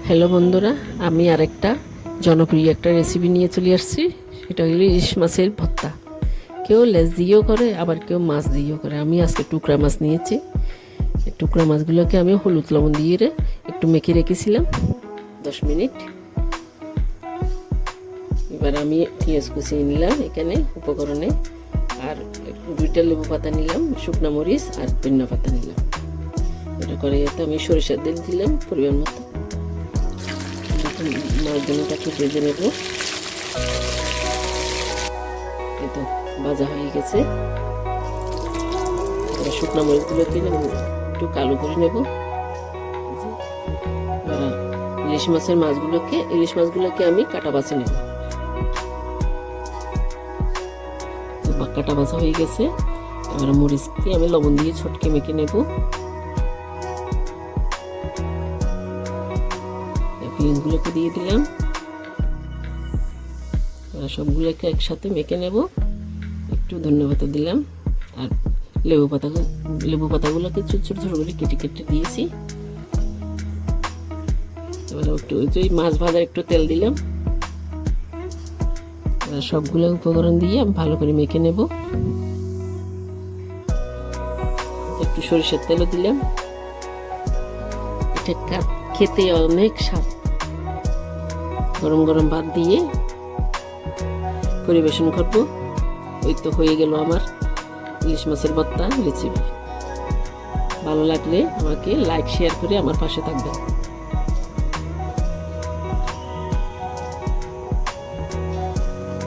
Hello বন্ধুরা, আমি আরেকটা জনপ্রিয় একটা রেসিপি নিয়ে চলে আসছি। সেটা হলো ইলিশ মাছের ভর্তা। কেউ লেজ দিয়েও করে, আবার কেউ মাছ দিয়েও করে। আমি আজকে টুকরা মাছ নিয়েছি। এই টুকরা মাছগুলোকে আমি হলুদ লবণ দিয়ে একটু মেখে রেখেছিলাম 10 মিনিট। এবার আমি পেঁয়াজ কুচিয়ে নিলাম এখানে উপকরণে, আর 2টা লেবু পাতা নিলাম, শুকনো মরিচ আর ধনিয়া পাতা নিলাম। এটা কড়াইতে আমি সরিষার তেল দিলাম পরিমাণ মতো। মাছগুলোটাকে ভেজে নেব। এই তো ভাজা হয়ে গেছে। শুকনো মরিচগুলোকে একটু কালো করে নেব। ইলিশ মাছগুলোকে আমি কাটা বাছে নেব। কাটা বাছা হয়ে গেছে। এবার মরিচকে আমি লবণ দিয়ে ছটকে মেখে নেব। পেঁয়াজগুলোকে দিয়ে দিলাম। সবগুলোকে একসাথে মেখে নেব। একটু ধনিয়া পাতা দিলাম, আর লেবু পাতাগুলোকে ছোট ছোট ছোট করে কেটে কেটে দিয়েছি। এবার একটু ওই মাছ ভাজার একটু তেল দিলাম। সবগুলো উপকরণ দিয়ে আমি ভালো করে মেখে নেব। একটু সরিষার তেলও দিলাম। এটা খেতে অনেক স্বাদ। গরম গরম ভাত দিয়ে পরিবেশন করব। ওই তো হয়ে গেল আমার ইলিশ মাছের ভর্তা রেসিপি। ভালো লাগলে আমাকে লাইক শেয়ার করে আমার পাশে থাকবেন।